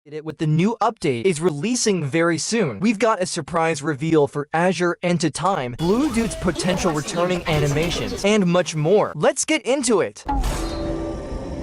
It with the new update is releasing very soon. We've got a surprise reveal for Azure End to Time, Blue Dude's potential returning animations, and much more. Let's get into it!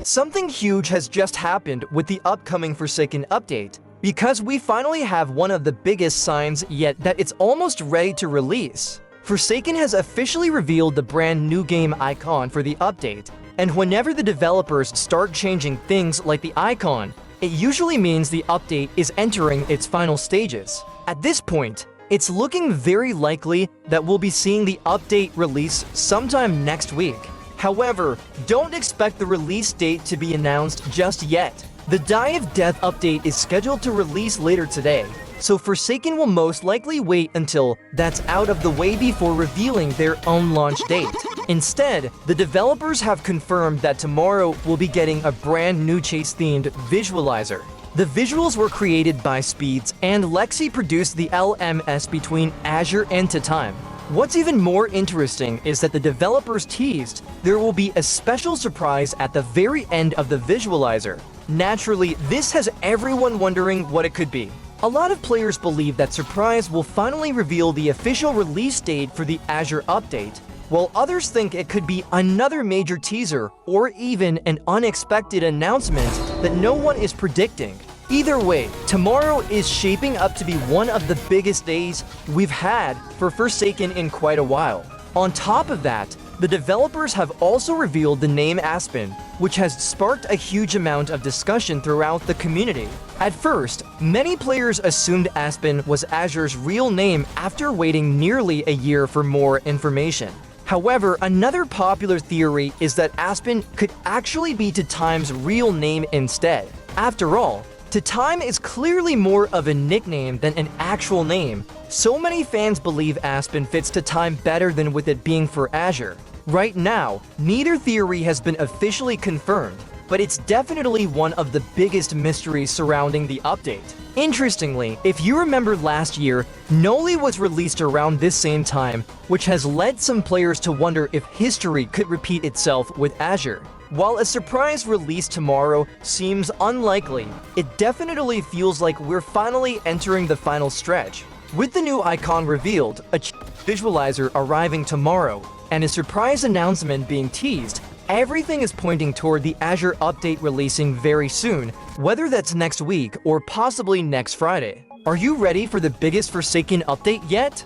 Something huge has just happened with the upcoming Forsaken update, because we finally have one of the biggest signs yet that it's almost ready to release. Forsaken has officially revealed the brand new game icon for the update, and whenever the developers start changing things like the icon, it usually means the update is entering its final stages. At this point, it's looking very likely that we'll be seeing the update release sometime next week. However, don't expect the release date to be announced just yet. The Die of Death update is scheduled to release later today, so Forsaken will most likely wait until that's out of the way before revealing their own launch date. Instead, the developers have confirmed that tomorrow we'll be getting a brand new chase-themed visualizer. The visuals were created by Speeds, and Lexi produced the LMS between Azure End to Time. What's even more interesting is that the developers teased there will be a special surprise at the very end of the visualizer. Naturally, this has everyone wondering what it could be. A lot of players believe that Surprise will finally reveal the official release date for the Azure update, while others think it could be another major teaser or even an unexpected announcement that no one is predicting. Either way, tomorrow is shaping up to be one of the biggest days we've had for Forsaken in quite a while. On top of that, the developers have also revealed the name Aspen, which has sparked a huge amount of discussion throughout the community. At first, many players assumed Aspen was Azure's real name after waiting nearly a year for more information. However, another popular theory is that Aspen could actually be To Time's real name instead. After all, To Time is clearly more of a nickname than an actual name. So many fans believe Aspen fits To Time better than with it being for Azure. Right now, neither theory has been officially confirmed, but it's definitely one of the biggest mysteries surrounding the update. Interestingly, if you remember last year, Noli was released around this same time, which has led some players to wonder if history could repeat itself with Azure. While a surprise release tomorrow seems unlikely, it definitely feels like we're finally entering the final stretch. With the new icon revealed, a visualizer arriving tomorrow, and a surprise announcement being teased, everything is pointing toward the Azure update releasing very soon, whether that's next week or possibly next Friday. Are you ready for the biggest Forsaken update yet?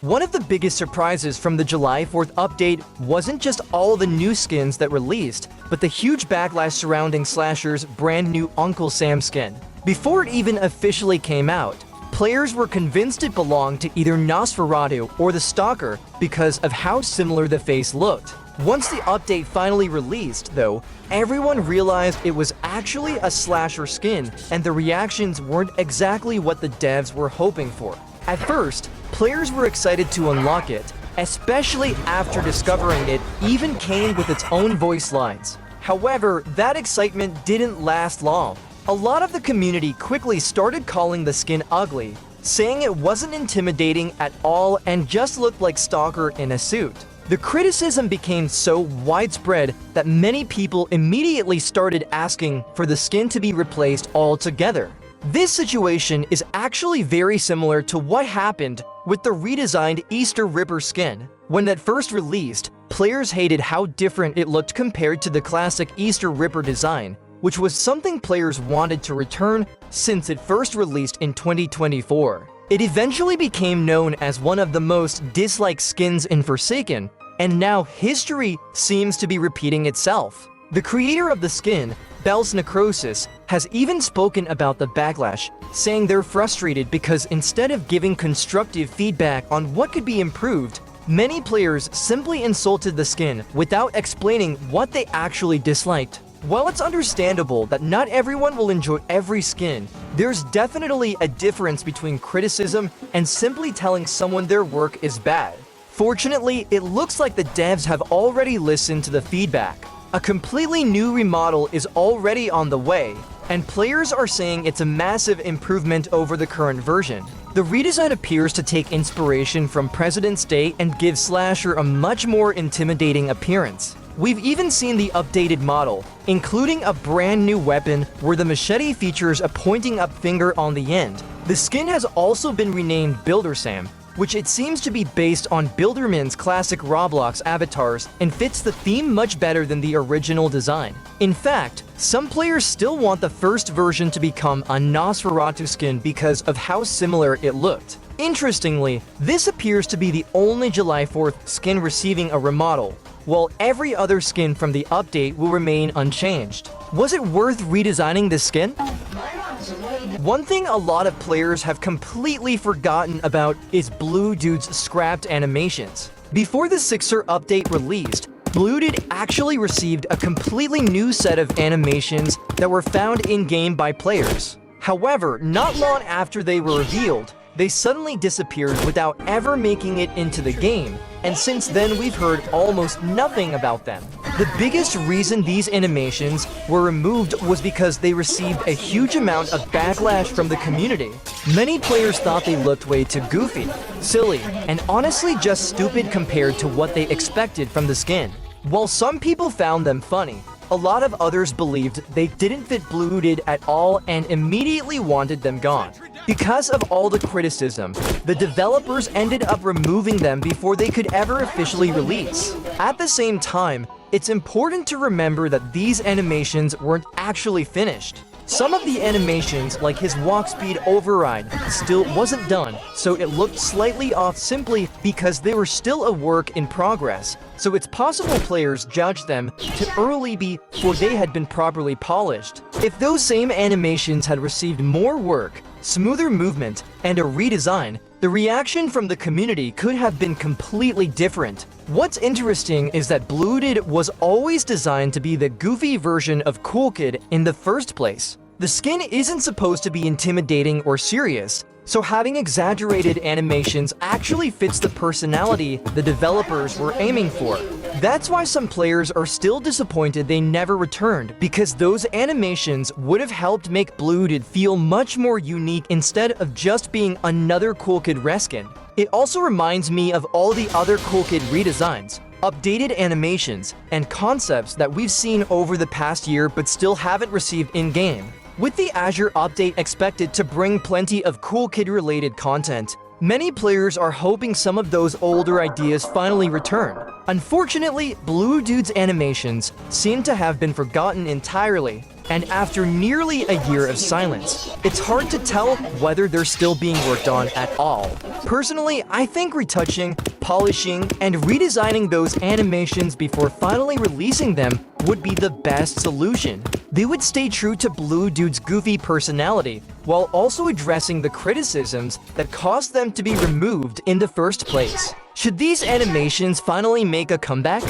One of the biggest surprises from the July 4th update wasn't just all the new skins that released, but the huge backlash surrounding Slasher's brand new Uncle Sam skin. Before it even officially came out, players were convinced it belonged to either Nosferatu or the Stalker because of how similar the face looked. Once the update finally released, though, everyone realized it was actually a Slasher skin, and the reactions weren't exactly what the devs were hoping for. At first, players were excited to unlock it, especially after discovering it even came with its own voice lines. However, that excitement didn't last long. A lot of the community quickly started calling the skin ugly, saying it wasn't intimidating at all and just looked like Stalker in a suit. The criticism became so widespread that many people immediately started asking for the skin to be replaced altogether. This situation is actually very similar to what happened with the redesigned Easter Ripper skin. When it first released, players hated how different it looked compared to the classic Easter Ripper design, which was something players wanted to return since it first released in 2024. It eventually became known as one of the most disliked skins in Forsaken, and now history seems to be repeating itself. The creator of the skin, Bell's Necrosis, has even spoken about the backlash, saying they're frustrated because instead of giving constructive feedback on what could be improved, many players simply insulted the skin without explaining what they actually disliked. While it's understandable that not everyone will enjoy every skin, there's definitely a difference between criticism and simply telling someone their work is bad. Fortunately, it looks like the devs have already listened to the feedback. A completely new remodel is already on the way, and players are saying it's a massive improvement over the current version. The redesign appears to take inspiration from President's Day and give Slasher a much more intimidating appearance. We've even seen the updated model, including a brand new weapon where the machete features a pointing up finger on the end. The skin has also been renamed Builder Sam, which it seems to be based on Builderman's classic Roblox avatars and fits the theme much better than the original design. In fact, some players still want the first version to become a Nosferatu skin because of how similar it looked. Interestingly, this appears to be the only July 4th skin receiving a remodel, while every other skin from the update will remain unchanged. Was it worth redesigning this skin? One thing a lot of players have completely forgotten about is Blue Dude's scrapped animations. Before the 6er update released, Blue Dude actually received a completely new set of animations that were found in-game by players. However, not long after they were revealed, they suddenly disappeared without ever making it into the game, and since then we've heard almost nothing about them. The biggest reason these animations were removed was because they received a huge amount of backlash from the community. Many players thought they looked way too goofy, silly, and honestly just stupid compared to what they expected from the skin. While some people found them funny, a lot of others believed they didn't fit Blue Dude at all and immediately wanted them gone. Because of all the criticism, the developers ended up removing them before they could ever officially release. At the same time, it's important to remember that these animations weren't actually finished. Some of the animations, like his walk speed override, still wasn't done, so it looked slightly off simply because they were still a work in progress, so it's possible players judged them too early before they had been properly polished. If those same animations had received more work, smoother movement, and a redesign, the reaction from the community could have been completely different. What's interesting is that Blue Dude was always designed to be the goofy version of Cool Kid in the first place. The skin isn't supposed to be intimidating or serious, so having exaggerated animations actually fits the personality the developers were aiming for. That's why some players are still disappointed they never returned, because those animations would have helped make Blue Dude feel much more unique instead of just being another Cool Kid reskin. It also reminds me of all the other Cool Kid redesigns, updated animations, and concepts that we've seen over the past year but still haven't received in-game. With the Azure update expected to bring plenty of Cool Kid-related content, many players are hoping some of those older ideas finally return. Unfortunately, Blue Dude's animations seem to have been forgotten entirely, and after nearly a year of silence, it's hard to tell whether they're still being worked on at all. Personally, I think retouching, polishing, and redesigning those animations before finally releasing them would be the best solution. They would stay true to Blue Dude's goofy personality, while also addressing the criticisms that caused them to be removed in the first place. Should these animations finally make a comeback?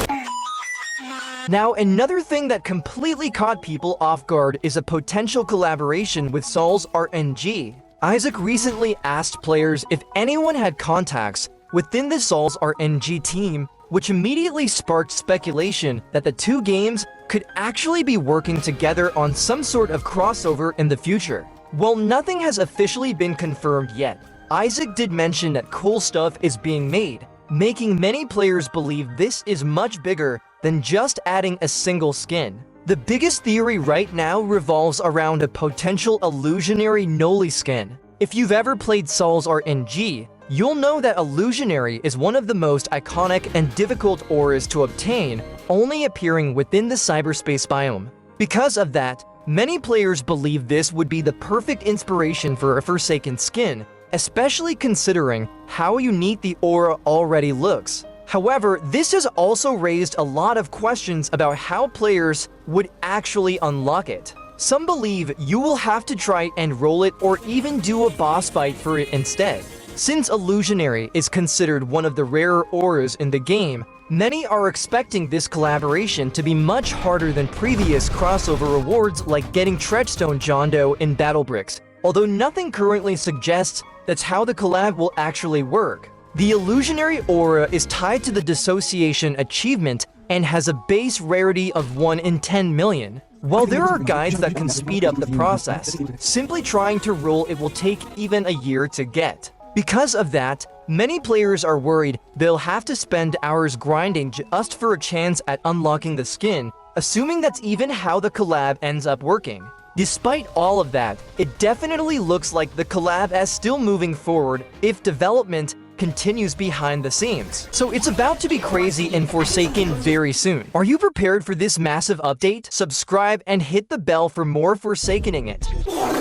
Now, another thing that completely caught people off guard is a potential collaboration with Sol's RNG. Isaac recently asked players if anyone had contacts within the Sol's RNG team, which immediately sparked speculation that the two games could actually be working together on some sort of crossover in the future. While nothing has officially been confirmed yet, Isaac did mention that cool stuff is being made, making many players believe this is much bigger than just adding a single skin. The biggest theory right now revolves around a potential illusionary Noli skin. If you've ever played Sol's RNG, you'll know that illusionary is one of the most iconic and difficult auras to obtain, only appearing within the cyberspace biome. Because of that, many players believe this would be the perfect inspiration for a Forsaken skin, especially considering how unique the aura already looks. However, this has also raised a lot of questions about how players would actually unlock it. Some believe you will have to try and roll it or even do a boss fight for it instead. Since Illusionary is considered one of the rarer auras in the game, many are expecting this collaboration to be much harder than previous crossover rewards like getting Treadstone John Doe in Battlebricks, although nothing currently suggests that's how the collab will actually work. The Illusionary aura is tied to the Dissociation achievement and has a base rarity of 1 in 10 million. While there are guides that can speed up the process, simply trying to roll it will take even a year to get. Because of that, Many players are worried they'll have to spend hours grinding just for a chance at unlocking the skin, assuming that's even how the collab ends up working. Despite all of that, it definitely looks like the collab is still moving forward if development continues behind the scenes. So it's about to be crazy in Forsaken very soon. Are you prepared for this massive update? Subscribe and hit the bell for more Forsakening it.